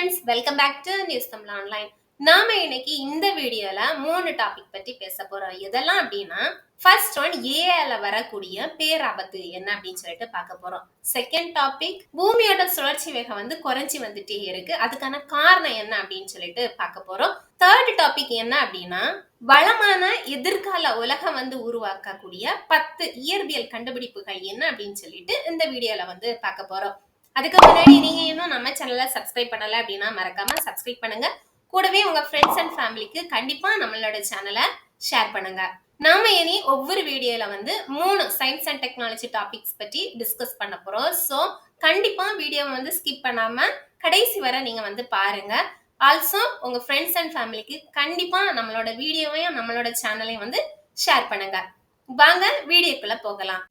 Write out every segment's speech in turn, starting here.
Friends, welcome back to news Tamil online. நாம இன்னைக்கு இந்த வீடியோல 3 டாபிக் பத்தி பேச போறோம். எதெல்லாம் அப்படின்னா, ஃபர்ஸ்ட் ஒன் ஏஐல வரக்கூடிய பேராபத்து என்ன அப்படின்னு சொல்லிட்டு பார்க்க போறோம். செகண்ட் டாபிக் பூமியோட சுழற்சி வேகம் குறைஞ்சி வந்துட்டே இருக்கு. அதுக்கான காரணம் என்ன அப்படின்னு சொல்லிட்டு பார்க்க போறோம். தேர்ட் டாபிக் என்ன அப்படின்னா, வளமான எதிர்கால உலகம் உருவாக்கக்கூடிய 10 இயற்பியல் கண்டுபிடிப்புகள் என்ன அப்படின்னு சொல்லிட்டு இந்த வீடியோல பார்க்க போறோம். அதுக்கு முன்னாடி நீங்க இன்னும் நம்ம சேனலை சப்ஸ்கிரைப் பண்ணல அப்படின்னா மறக்காம சப்ஸ்கிரைப் பண்ணுங்க. கூடவே உங்க ஃப்ரெண்ட்ஸ் அண்ட் ஃபேமிலிக்கு கண்டிப்பா நம்மளோட சேனலை ஷேர் பண்ணுங்க. நாம இனி ஒவ்வொரு வீடியோல 3 சயின்ஸ் அண்ட் டெக்னாலஜி டாபிக்ஸ் பற்றி டிஸ்கஸ் பண்ண போறோம். ஸோ கண்டிப்பா வீடியோவை ஸ்கிப் பண்ணாம கடைசி வரை நீங்க பாருங்க. ஆல்சோ உங்க ஃப்ரெண்ட்ஸ் அண்ட் ஃபேமிலிக்கு கண்டிப்பா நம்மளோட வீடியோவையும் நம்மளோட சேனலையும் ஷேர் பண்ணுங்க. வாங்க வீடியோக்குள்ள போகலாம்.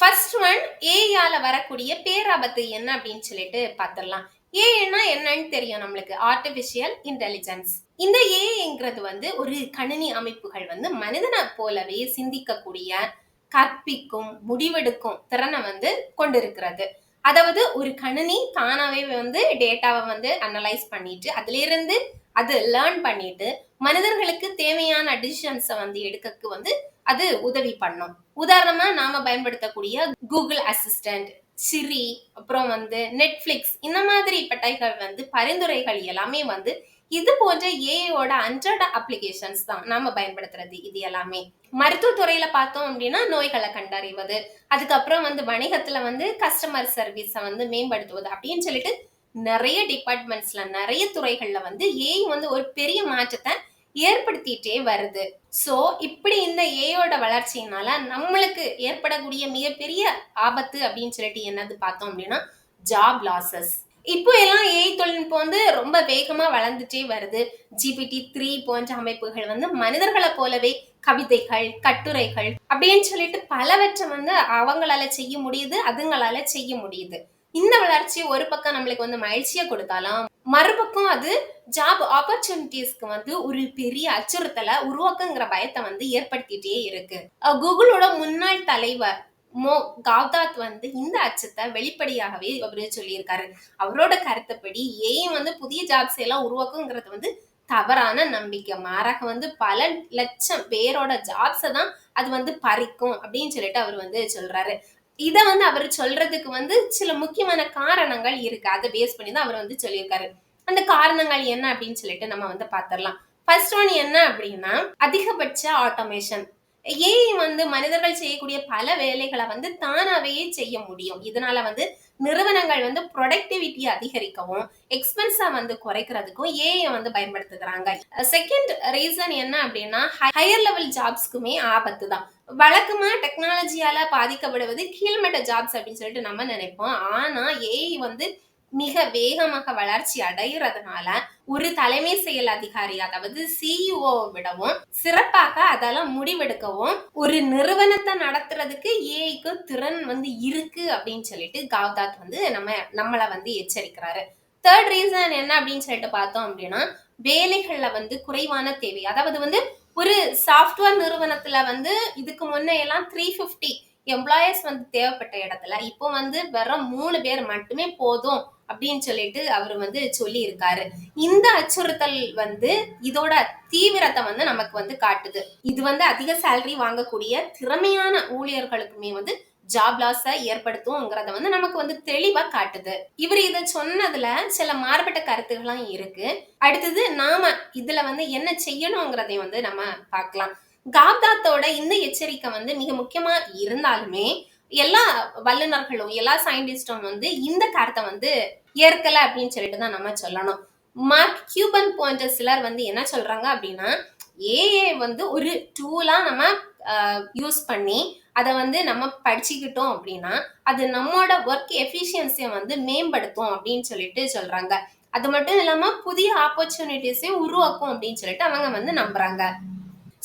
ஃபர்ஸ்ட் ஒன் ஏஐயால வரக்கூடிய பேராபத்து என்ன அப்படின்னு சொல்லிட்டு பார்த்துடலாம். ஏஐனா என்னன்னு தெரியும் நம்மளுக்கு, ஆர்டிபிஷியல் இன்டெலிஜென்ஸ். இந்த ஏஐங்கிறது ஒரு கணினி அமைப்புகள் மனிதனை போலவே சிந்திக்கக்கூடிய, கற்பிக்கும், முடிவெடுக்கும் திறனை கொண்டிருக்கிறது. அதாவது ஒரு கணினி தானாவே டேட்டாவை அனலைஸ் பண்ணிட்டு அதுல இருந்து அது லேர்ன் பண்ணிட்டு மனிதர்களுக்கு தேவையான டிசிஷன்ஸை எடுக்க அது உதவி பண்ணும். உதாரணமா நாம பயன்படுத்தக்கூடிய கூகுள் அசிஸ்டன்ட், சிரி, அப்புறம் நெட்ஃபிளிக்ஸ், இந்த மாதிரி பட்டைகள் பரிந்துரைகள் எல்லாமே இது போன்ற ஏஐயோட அன்றாட அப்ளிகேஷன்ஸ் தான் நாம பயன்படுத்துறது. இது எல்லாமே மருத்துவத்துறையில பார்த்தோம் அப்படின்னா நோய்களை கண்டறிவது, அதுக்கப்புறம் வணிகத்துல கஸ்டமர் சர்வீஸை மேம்படுத்துவது அப்படின்னு சொல்லிட்டு நிறைய டிபார்ட்மெண்ட்ஸ்ல நிறைய துறைகள்ல ஏஐ ஒரு பெரிய மாற்றத்தை ஏற்படுத்திட்டே வருது. சோ இப்படி இந்த ஏஐயோட வளர்ச்சியினால நம்மளுக்கு ஏற்படக்கூடிய மிகப்பெரிய ஆபத்து அப்படின்னு சொல்லிட்டு என்னது பார்த்தோம் அப்படின்னா ஜாப் லாசஸ். இப்போ எல்லாம் ஏஐ தொழில்நுட்பம் ரொம்ப வேகமா வளர்ந்துட்டே வருது. GPT-3 போன்ற அமைப்புகள் மனிதர்களை போலவே கவிதைகள், கட்டுரைகள் அப்படின்னு சொல்லிட்டு பலவற்றை அவங்களால செய்ய முடியுது, அதுங்களால செய்ய முடியுது. இந்த வளர்ச்சி ஒரு பக்கம் நம்மளுக்கு மகிழ்ச்சியை கொடுத்தாலும் மறுபக்கம் அது ஜாப் ஆப்பர்ச்சுனிட்டிஸ்க்கு ஒரு பெரிய அச்சுறுத்தலை உருவாக்குங்கிற பயத்தை ஏற்படுத்திட்டே இருக்கு. கூகுளோட முன்னாள் தலைவர் மோ கவ்தாத் இந்த அச்சத்தை வெளிப்படையாகவே அவரு சொல்லியிருக்காரு. அவரோட கருத்துப்படி ஏஐ புதிய ஜாப்ஸ் எல்லாம் உருவாக்குங்கிறது தவறான நம்பிக்கை. மாறாக பல லட்சம் பேரோட ஜாப்ஸை தான் அது பறிக்கும் அப்படின்னு சொல்லிட்டு அவர் சொல்றாரு. இத அவர் சொல்றதுக்கு சில முக்கியமான காரணங்கள் இருக்கு. அதை பேஸ் பண்ணி தான் அவர் சொல்லியிருக்காரு. அந்த காரணங்கள் என்ன அப்படின்னு சொல்லிட்டு நம்ம பார்த்திடலாம். ஃபர்ஸ்ட் ஒன் என்ன அப்படின்னா, அதிகபட்ச ஆட்டோமேஷன். ஏஐ மனிதர்கள் செய்யக்கூடிய பல வேலைகளை தானாவே செய்ய முடியும். இதனால நிறுவனங்கள் ப்ரொடக்டிவிட்டி அதிகரிக்கவும், எக்ஸ்பென்ஸை குறைக்கிறதுக்கும் ஏஐ பயன்படுத்துகிறாங்க. செகண்ட் ரீசன் என்ன அப்படின்னா, ஹையர் லெவல் ஜாப்ஸ்க்குமே ஆபத்து தான். வழக்கமா டெக்னாலஜியால பாதிக்கப்படுவது கீழ்மட்ட ஜாப்ஸ் அப்படின்னு சொல்லிட்டு நம்ம நினைப்போம். ஆனா ஏஐ மிக வேகமாக வளர்ச்சி அடைகிறதுனால ஒரு தலைமை செயல் அதிகாரி, அதாவது சிஇஓ விடவும் சிறப்பாக அதெல்லாம் முடிவெடுக்கவும் ஒரு நிறுவனத்தை நடத்துறதுக்கு ஏஐக்கு திறன் இருக்கு அப்படின்னு சொல்லிட்டு கவ்தாத் நம்மளை எச்சரிக்கிறாரு. தேர்ட் ரீசன் என்ன அப்படின்னு சொல்லிட்டு பார்த்தோம் அப்படின்னா, வேலைகள்ல குறைவான தேவை. அதாவது ஒரு சாஃப்ட்வேர் நிறுவனத்துல இதுக்கு முன்ன எல்லாம் 350 எம்ப்ளாயர்ஸ் தேவைப்பட்ட இடத்துல இப்போ வெறும் 3 பேர் மட்டுமே போதும் அப்படின்னு சொல்லிட்டு அவரு சொல்லி இருக்காரு. இந்த அச்சுறுத்தல் இதோட தீவிரத்தை நமக்கு காட்டுது. இது அதிக சேலரி வாங்கக்கூடிய திறமையான ஊழியர்களுக்குமே ஜாப் லாஸ ஏற்படுத்தும்ங்கிறத நமக்கு தெளிவா காட்டுது. இவர் இதை சொன்னதுல சில மாறுபட்ட கருத்துகளும் இருக்கு. அடுத்தது நாம இதுல என்ன செய்யணுங்கிறதையும் நம்ம பார்க்கலாம். கவ்தாத்தோட இந்த எச்சரிக்கை மிக முக்கியமா இருந்தாலுமே எல்லா வல்லுநர்களும் எல்லா சயின்டிஸ்டும் இந்த கருத்தை ஏற்கல அப்படின்னு சொல்லிட்டு தான் நம்ம சொல்லணும். மார்க் கியூபன் போன்ற சிலர் என்ன சொல்றாங்க அப்படின்னா, ஏஐ ஒரு டூலா நம்ம யூஸ் பண்ணி அதை நம்ம படிச்சுக்கிட்டோம் அப்படின்னா அது நம்மளோட ஒர்க் எஃபிஷியன்சியை மேம்படுத்தும் அப்படின்னு சொல்லிட்டு சொல்றாங்க. அது மட்டும் இல்லாம புதிய ஆப்பர்ச்சுனிட்டிஸையும் உருவாக்கும் அப்படின்னு சொல்லிட்டு அவங்க நம்புறாங்க.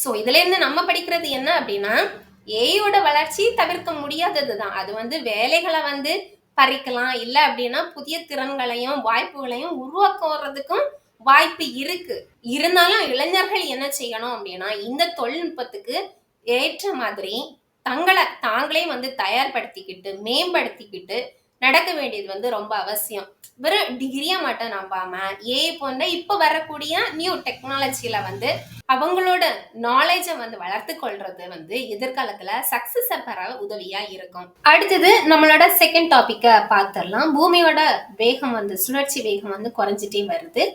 சோ இதுல இருந்து நம்ம படிக்கிறது என்ன அப்படின்னா, ஏஐயோட வளர்ச்சி தவிர்க்க முடியாததுதான். அது வேலைகளை பறிக்கலாம், இல்ல அப்படின்னா புதிய திறன்களையும் வாய்ப்புகளையும் உருவாக்குறதுக்கும் வாய்ப்பு இருக்கு. இருந்தாலும் இளைஞர்கள் என்ன செய்யணும் அப்படின்னா, இந்த தொழில்நுட்பத்துக்கு ஏற்ற மாதிரி தாங்களே வந்து தயார்படுத்திக்கிட்டு மேம்படுத்திக்கிட்டு நடக்க வேண்டியது வந்து ரொம்ப அவசியம். வெறும் டிகிரியை மட்டும் நம்பாம ஏஐ போன்ற இப்ப வரக்கூடிய நியூ டெக்னாலஜில வந்து அவங்களோட நாலேஜை வந்து வளர்த்து கொள்றது வந்து எதிர்காலத்துல சக்சஸ் பெற உதவியா இருக்கும். அடுத்தது நம்மளோட செகண்ட் டாபிக்க பார்த்துடலாம். பூமியோட வேகம் வந்து சுழற்சி வேகம் வந்து குறைஞ்சிட்டே வருது.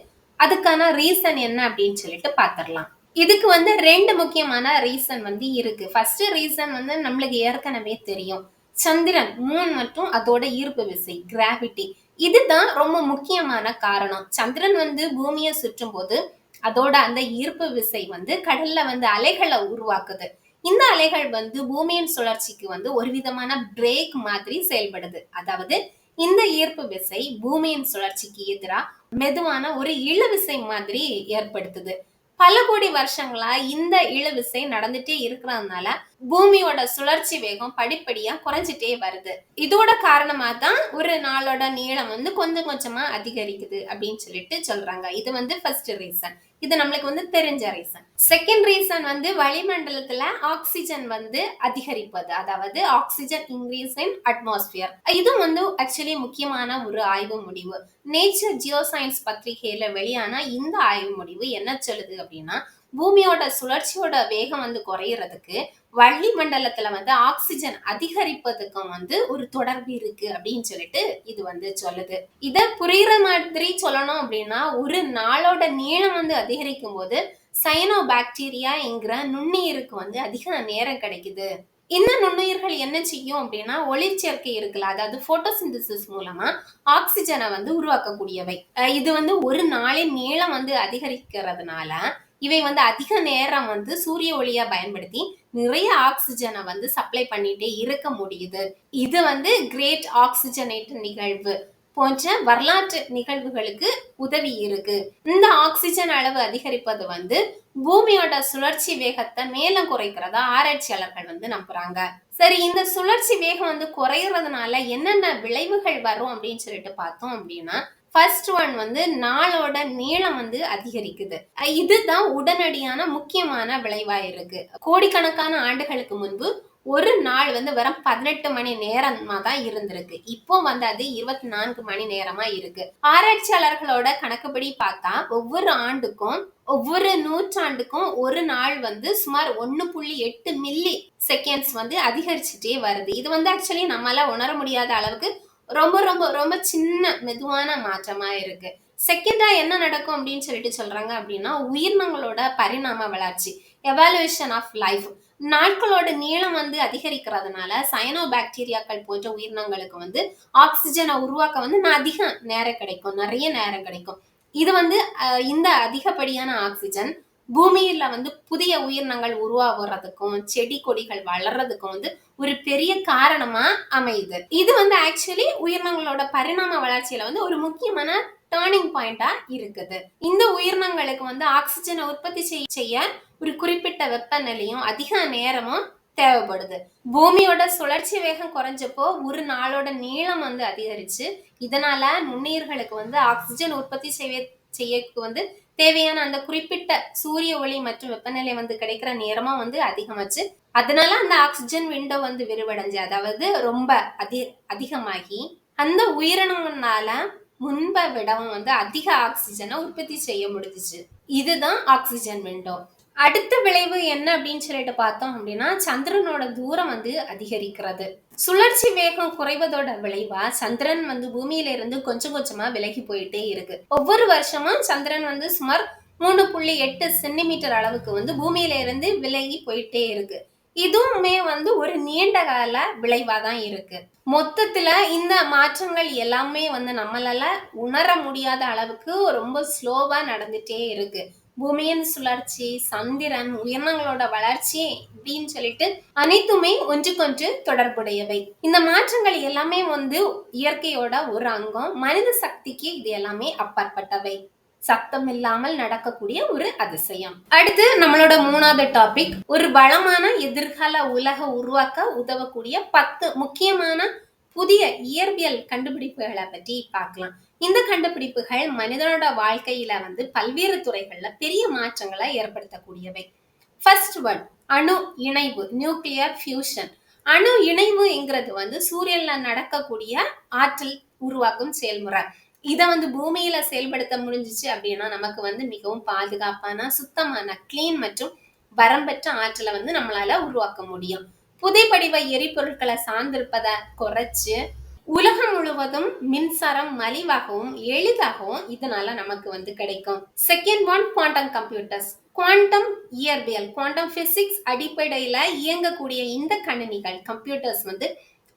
அதுக்கான ரீசன் என்ன அப்படின்னு சொல்லிட்டு பார்த்துடலாம். இதுக்கு வந்து ரெண்டு முக்கியமான ரீசன் வந்து இருக்கு. ஃபர்ஸ்ட் ரீசன் வந்து நம்மளுக்கு ஏற்கனவே தெரியும். சந்திரன், மூன் மற்றும் அதோட ஈர்ப்பு விசை கிராவிட்டி. இதுதான் ரொம்ப முக்கியமான காரணம். சந்திரன் வந்து பூமியை சுற்றும் போது அதோட அந்த ஈர்ப்பு விசை வந்து கடல்ல வந்து அலைகளை உருவாக்குது. இந்த அலைகள் வந்து பூமியின் சுழற்சிக்கு வந்து ஒரு விதமான பிரேக் மாதிரி செயல்படுது. அதாவது இந்த ஈர்ப்பு விசை பூமியின் சுழற்சிக்கு எதிராக மெதுவான ஒரு இழுவிசை மாதிரி ஏற்படுத்துது. பல கோடி வருஷங்களா இந்த இழுவிசை நடந்துட்டே இருக்கிறதுனால பூமியோட சுழற்சி வேகம் படிப்படியா குறைஞ்சிட்டே வருது. இதோட காரணமா தான் ஒரு நாளோட நீளம் வந்து கொஞ்சம் கொஞ்சமா அதிகரிக்குது அப்படின்னு சொல்லிட்டு சொல்றாங்க. இது வந்து ஃபர்ஸ்ட் ரீசன். இது நம்மளுக்கு வந்து தெரிஞ்ச ரீசன். செகண்ட் ரீசன் வந்து வளிமண்டலத்துல ஆக்சிஜன் வந்து அதிகரிப்பது, அதாவது ஆக்சிஜன் இன்க்ரீஸ் இன் அட்மாஸ்பியர். இது வந்து ஆக்சுவலி முக்கியமான ஒரு ஆய்வு முடிவு. நேச்சர் ஜியோ சயின்ஸ் பத்திரிகையில வெளியான இந்த ஆய்வு முடிவு என்ன சொல்லுது அப்படின்னா, பூமியோட சுழற்சியோட வேகம் வந்து குறையறதுக்கு வள்ளி மண்டலத்துல வந்து ஆக்சிஜன் அதிகரிப்பதுக்கும் வந்து ஒரு தொடர்பு இருக்கு அப்படின்னு சொல்லிட்டு இது வந்து சொல்லுது. இத புரியுற மாதிரி சொல்லணும் அப்படின்னா, ஒரு நாளோட நீளம் வந்து அதிகரிக்கும் போது சைனோ பாக்டீரியா என்கிற நுண்ணுயிருக்கு வந்து அதிக நேரம் கிடைக்குது. இந்த நுண்ணுயிர்கள் என்ன செய்யும் அப்படின்னா, ஒளிச்சேர்க்கை இருக்குல்ல, அதாவது போட்டோசிந்தசிஸ் மூலமா ஆக்சிஜனை வந்து உருவாக்கக்கூடியவை. இது வந்து ஒரு நாளின் நீளம் வந்து அதிகரிக்கிறதுனால இவை வந்து அதிக நேரம் வந்து சூரிய ஒளியை பயன்படுத்தி நிறைய ஆக்சிஜனை வந்து சப்ளை பண்ணிட்டே இருக்க முடியுது. இது வந்து கிரேட் ஆக்சிஜனேட் நிகழ்வு போன்ற வரலாற்று நிகழ்வுகளுக்கு உதவி இருக்கு. இந்த ஆக்சிஜன் அளவு அதிகரிப்பது வந்து பூமியோட சுழற்சி வேகத்தை மேலும் குறைக்கிறதா ஆராய்ச்சியாளர்கள் வந்து நம்புறாங்க. சரி, இந்த சுழற்சி வேகம் வந்து குறையறதுனால என்னென்ன விளைவுகள் வரும் அப்படின்னு சொல்லிட்டு பார்த்தோம் அப்படின்னா, ஃபர்ஸ்ட் ஒன் வந்து நாளோட நீளம் வந்து அதிகரிக்குது. இதுதான் உடனடியான முக்கியமான விளைவா இருக்கு. கோடிக்கணக்கான ஆண்டுகளுக்கு முன்பு ஒரு நாள் வந்து வெறும் 18 மணி நேரமா தான் இருந்திருக்கு. இப்போ வந்து அது 24 மணி நேரமா இருக்கு. ஆராய்ச்சியாளர்களோட கணக்குப்படி பார்த்தா ஒவ்வொரு நூற்றாண்டுக்கும் ஒரு நாள் வந்து சுமார் 1.8 மில்லி செகண்ட்ஸ் வந்து அதிகரிச்சுட்டே வருது. இது வந்து ஆக்சுவலி நம்மளால உணர முடியாத அளவுக்கு ரொம்ப ரொம்ப ரொம்ப சின்ன மெதுவான மாற்றமா இருக்கு. செகண்டா என்ன நடக்கும் அப்படின்னு சொல்லிட்டு சொல்றாங்க அப்படின்னா, உயிரினங்களோட பரிணாம வளர்ச்சி, எவாலுவேஷன் ஆஃப் லைஃப். நாட்களோட நீளம் வந்து அதிகரிக்கிறதுனால சயனோ பாக்டீரியாக்கள் போன்ற உயிரினங்களுக்கு வந்து ஆக்சிஜனை உருவாக்க வந்து நிறைய நேரம் கிடைக்கும். இது வந்து இந்த அதிகப்படியான ஆக்சிஜன் பூமியில வந்து புதிய உயிரினங்கள் உருவாகிறதுக்கும் செடி கொடிகள் வளர்றதுக்கும் வந்து ஒரு பெரிய காரணமா அமையுது. இது வந்து ஆக்சுவலி உயிரினங்களோட பரிணாம வளர்ச்சியில வந்து ஒரு முக்கியமான டேர்னிங் பாயிண்டா இருக்குது. இந்த உயிரினங்களுக்கு வந்து ஆக்சிஜனை உற்பத்தி செய்ய ஒரு குறிப்பிட்ட வெப்பநிலையும் அதிக நேரமும் தேவைப்படுது. பூமியோட சுழற்சி வேகம் குறைஞ்சப்போ ஒரு நாளோட நீளம் வந்து அதிகரிச்சு, இதனால நுண்ணுயிர்களுக்கு வந்து ஆக்சிஜன் உற்பத்தி செய்யக்கு வந்து தேவையான அந்த குறிப்பிட்ட சூரிய ஒளி மற்றும் வெப்பநிலை வந்து கிடைக்கிற நேரமும் வந்து அதிகமாச்சு. அதனால அந்த ஆக்சிஜன் விண்டோ வந்து விரிவடைஞ்சு, அதாவது ரொம்ப அதிகமாகி அந்த உயிரினங்களால முன்பை விடவும் வந்து அதிக ஆக்சிஜனை உற்பத்தி செய்ய முடிஞ்சிச்சு. இதுதான் ஆக்சிஜன் விண்டோ. அடுத்த விளைவு என்ன அப்படின்னு சொல்லிட்டு பார்த்தோம் அப்படின்னா, சந்திரனோட தூரம் வந்து அதிகரிக்கிறது. சுழற்சி வேகம் குறைவதோட விளைவா சந்திரன் வந்து பூமியில இருந்து கொஞ்சம் கொஞ்சமா விலகி போயிட்டே இருக்கு. ஒவ்வொரு வருஷமும் சந்திரன் வந்து சுமார் 3.8 சென்டிமீட்டர் அளவுக்கு வந்து பூமியில இருந்து விலகி போயிட்டே இருக்கு. இதுவுமே வந்து ஒரு நீண்ட கால விளைவா தான் இருக்கு. மொத்தத்துல இந்த மாற்றங்கள் எல்லாமே வந்து நம்மளால உணர முடியாத அளவுக்கு ரொம்ப ஸ்லோவா நடந்துட்டே இருக்கு. பூமியின் சுழற்சி, சந்திரன், உயிரினங்களோட வளர்ச்சி அப்படின்னு சொல்லிட்டு அனைத்துமே ஒன்றுக்கொன்று தொடர்புடையவை. இந்த மாற்றங்கள் எல்லாமே வந்து இயற்கையோட ஒரு அங்கம். மனித சக்திக்கு இது எல்லாமே அப்பாற்பட்டவை. சத்தம் இல்லாமல் நடக்கக்கூடிய ஒரு அதிசயம். அடுத்து நம்மளோட மூணாவது டாபிக், ஒரு வளமான எதிர்கால உலக உருவாக்க உதவக்கூடிய 10 முக்கியமான புதிய இயற்பியல் கண்டுபிடிப்புகளை பற்றி பார்க்கலாம். இந்த கண்டுபிடிப்புகள் மனிதனோட வாழ்க்கையில வந்து பல்வேறு துறைகள்ல பெரிய மாற்றங்களை ஏற்படுத்தக்கூடியவை. ஃபர்ஸ்ட் ஒன், அணு இணைவு, நியூக்ளியர் ஃபியூஷன். அணு இணைவுங்கிறது வந்து சூரியன்ல நடக்கக்கூடிய ஆற்றல் உருவாக்கும் செயல்முறை. இத வந்து பூமியில செயல்படுத்த முடிஞ்சுச்சு அப்படின்னா நமக்கு வந்து மிகவும் பாதுகாப்பான, சுத்தமான, கிளீன் மற்றும் வரம்பற்ற ஆற்றலை வந்து நம்மளால உருவாக்க முடியும். புதைப்படிவ எரிபொருட்களை சார்ந்திருப்பத குறைச்சு உலகம் முழுவதும் மின்சாரம் மலிவாகவும் எளிதாகவும் இதனால நமக்கு வந்து கிடைக்கும். Second one quantum computers. Quantum இயற்பியல், குவாண்டம் பிசிக்ஸ் அடிப்படையில இயங்கக்கூடிய இந்த கணினிகள் கம்ப்யூட்டர்ஸ் வந்து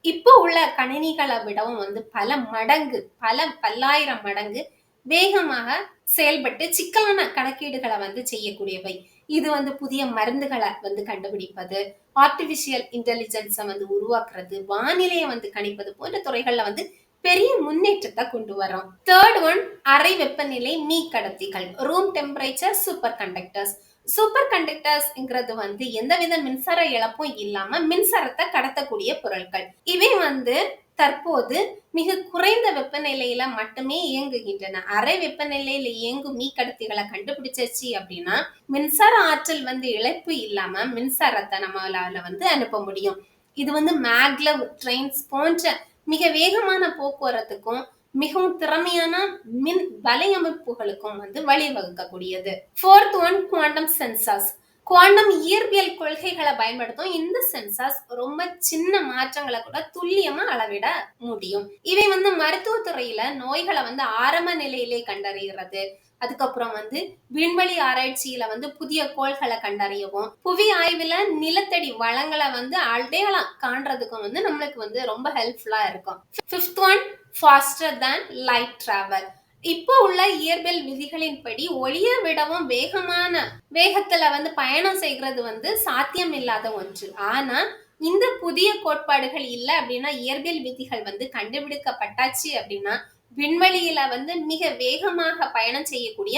இப்போ உள்ள கணினிகளை விடவும் வந்து பல மடங்கு, பல பல்லாயிரம் மடங்கு வேகமாக செயல்பட்டு சிக்கலான கணக்கீடுகளை வந்து செய்யக்கூடியவை. இது வந்து புதிய மருந்துகளை வந்து கண்டுபிடிப்பது, ஆர்டிபிஷியல் இன்டெலிஜென்ஸை வந்து உருவாக்குறது, வானிலையை வந்து கணிப்பது போன்ற துறைகள்ல வந்து பெரிய முன்னேற்றத்தை கொண்டு வரோம். தேர்ட் ஒன் அறை வெப்பநிலை மீக்கடத்திகள், room temperature super conductors. Super கண்டக்டர்ஸ்ங்கிறது வந்து எந்தவித மின்சார இழப்பும் இல்லாம மின்சாரத்தை கடத்தக்கூடிய பொருட்கள். இவை வந்து தற்போது மிக குறைந்த வெப்பநிலையில மட்டுமே இயங்குகின்றன. அறை வெப்பநிலையில இயங்கும் மீக்கடத்திகளை கண்டுபிடிச்சிருச்சு அப்படின்னா மின்சார ஆற்றல் வந்து இழப்பு இல்லாம மின்சாரத்தை நம்மளால வந்து அனுப்ப முடியும். இது வந்து மேக்லவ் ட்ரெயின்ஸ் போன்ற மிக வேகமான போக்குவரத்துக்கும் மிகவும் திறமையான மின் வலையமைப்புகளுக்கும் வந்து வழிவகுக்கக்கூடியது. Fourth one quantum sensors. Quantum இயற்பியல் கொள்கைகளை பயன்படுத்தும் இந்த சென்சார்ஸ் ரொம்ப சின்ன மாற்றங்களை கூட துல்லியமா அளவிட முடியும். இவை வந்து மருத்துவத்துறையில நோய்களை வந்து ஆரம்ப நிலையிலே கண்டறிகிறது. அதுக்கப்புறம் வந்து விண்வெளி ஆராய்ச்சியில வந்து புதிய கோள்களை கண்டறியவும், புவி ஆய்வுல நிலத்தடி வளங்களை வந்து அடையாளம் காண்றதுக்கும் வந்து நம்மளுக்கு வந்து ரொம்ப ஹெல்ப்ஃபுல்லா இருக்கும். ஃபிஃப்த் ஒன் ஃபாஸ்டர் தேன் லைட் டிராவல். இப்போ உள்ள இயற்பியல் விதிகளின்படி ஒளியை விடவும் வேகமான வேகத்துல வந்து பயணம் செய்கிறது வந்து சாத்தியம் இல்லாத ஒன்று. ஆனா இந்த புதிய கோட்பாடுகள் இல்ல அப்படின்னா, இயற்பியல் விதிகள் வந்து கண்டுபிடிக்கப்பட்டாச்சு அப்படின்னா விண்வெளியில வந்து மிக வேகமாக பயணம் செய்யக்கூடிய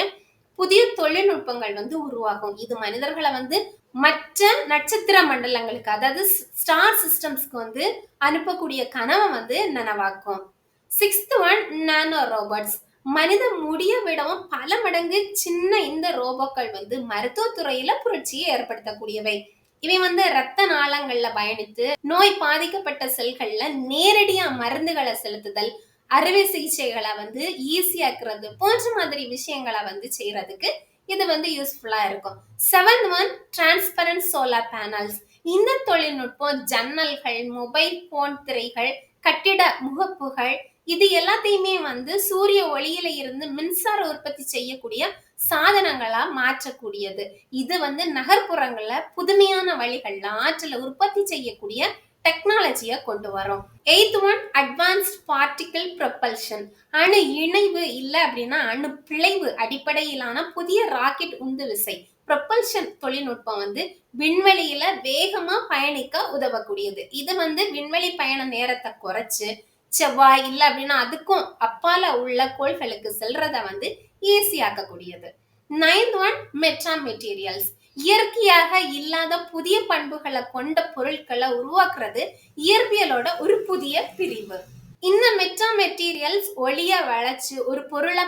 புதிய தொழில்நுட்பங்கள் வந்து உருவாகும். இது மனிதர்களை வந்து மற்ற நட்சத்திர மண்டலங்களுக்கு, அதாவது ஸ்டார் சிஸ்டம்ஸ்க்கு வந்து அனுப்பக்கூடிய கனவை வந்து நனவாக்கும். சிக்ஸ்த் ஒன் நானோ ரோபோட்ஸ். மனித முடிய விடவும் பல மடங்கு சின்ன இந்த ரோபோக்கள் வந்து மருத்துவத்துறையில புரட்சியை ஏற்படுத்தக்கூடியவை. இவை வந்து ரத்த நாளங்கள்ல பயணித்து நோய் பாதிக்கப்பட்ட செல்கள்ல நேரடியா மருந்துகளை செலுத்துதல், அறுவை சிகிச்சைகளை வந்து ஈஸியாக்குறது போன்ற மாதிரி விஷயங்களை வந்து செய்யறதுக்கு இது வந்து யூஸ்ஃபுல்லா இருக்கும். Seventh one transparent solar panels. இந்த தொழில்நுட்பம் ஜன்னல்கள், மொபைல் போன் திரைகள், கட்டிட முகப்புகள் இது எல்லாத்தையுமே வந்து சூரிய ஒளியில இருந்து மின்சார உற்பத்தி செய்யக்கூடிய சாதனங்களா மாற்றக்கூடியது. இது வந்து நகர்ப்புறங்கள்ல புதுமையான வழிகள்ல ஆற்றலை உற்பத்தி செய்யக்கூடிய டெக்னாலஜிய கொண்டு வரும். Eight one advanced particle propulsion. அணு இணைவு இல்ல அப்படின்னா அணு பிழைவு அடிப்படையிலான புதிய ராக்கெட் உந்து விசை ப்ரொபல்ஷன் தொழில்நுட்பம் வந்து விண்வெளியில வேகமா பயணிக்க உதவக்கூடியது. இது வந்து விண்வெளி பயண நேரத்தை குறைச்சு செவ்வாய் இல்ல அப்படின்னா அதுக்கும் அப்பால உள்ள கோள்களுக்கு செல்றத வந்து ஈஸியாக்கக்கூடியது. Ninth one meta materials. இயற்கையாக இல்லாத புதிய பண்புகளை கொண்ட பொருட்களை உருவாக்குறது இயற்பியலோட ஒரு புதிய பிரிவு. இந்த மெட்டா மெட்டீரியல்ஸ் ஒளிய வளைச்சு ஒரு பொருளை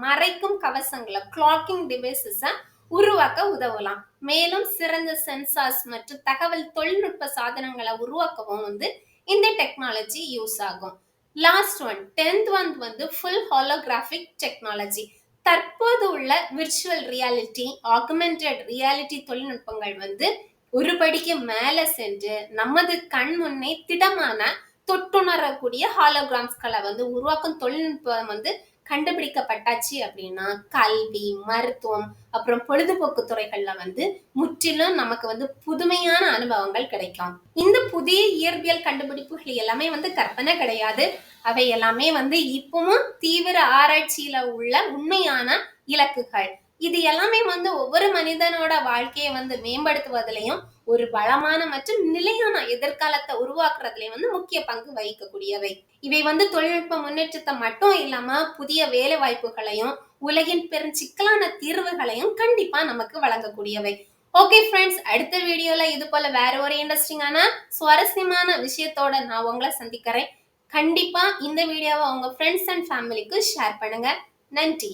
மறைக்கும் கவசங்களை கிளாக்கிங் டிவைசஸ உருவாக்க உதவலாம். மேலும் சிறந்த சென்சார்ஸ் மற்றும் தகவல் தொழில்நுட்ப சாதனங்களை உருவாக்கவும் வந்து இந்த டெக்னாலஜி யூஸ் ஆகும். லாஸ்ட் ஒன் 10th ஒன் வந்து ஃபுல் ஹாலோகிராஃபிக் டெக்னாலஜி. தற்போது உள்ள விர்ச்சுவல் ரியாலிட்டி, ஆகுமெண்டட் ரியாலிட்டி தொழில்நுட்பங்கள் வந்து ஒரு படிக்கு மேல சென்று நமது கண் முன்னே திடமான தொட்டுணரக்கூடிய ஹாலோகிராம்ஸ்களை வந்து உருவாக்கும் தொழில்நுட்பம் வந்து கண்டுபிடிக்கப்பட்டாச்சு அப்படின்னா கல்வி, மருத்துவம், அப்புறம் பொழுதுபோக்கு துறைகள்ல வந்து முற்றிலும் நமக்கு வந்து புதுமையான அனுபவங்கள் கிடைக்கும். இந்த புதிய இயற்பியல் கண்டுபிடிப்புகள் எல்லாமே வந்து கற்பனை கிடையாது. அவை எல்லாமே வந்து இப்பவும் தீவிர ஆராய்ச்சியில உள்ள உண்மையான இலக்குகள். இது எல்லாமே வந்து ஒவ்வொரு மனிதனோட வாழ்க்கையை வந்து மேம்படுத்துவதிலையும் ஒரு பலமான மற்றும் நிலையான எதிர்காலத்தை உருவாக்குறதுலயும் வந்து முக்கிய பங்கு வகிக்கக்கூடியவை. இவை வந்து தொழில்நுட்ப முன்னேற்றத்தை மட்டும் இல்லாம புதிய வேலை வாய்ப்புகளையும் உலகின் பெரும் சிக்கலான தீர்வுகளையும் கண்டிப்பா நமக்கு வழங்கக்கூடியவை. ஓகே ஃப்ரெண்ட்ஸ், அடுத்த வீடியோல இது போல வேற ஒரு இன்ட்ரெஸ்டிங்கான சுவாரஸ்யமான விஷயத்தோட நான் உங்களை சந்திக்கிறேன். கண்டிப்பா இந்த வீடியோவை உங்க ஃப்ரெண்ட்ஸ் அண்ட் ஃபேமிலிக்கு ஷேர் பண்ணுங்க. நன்றி.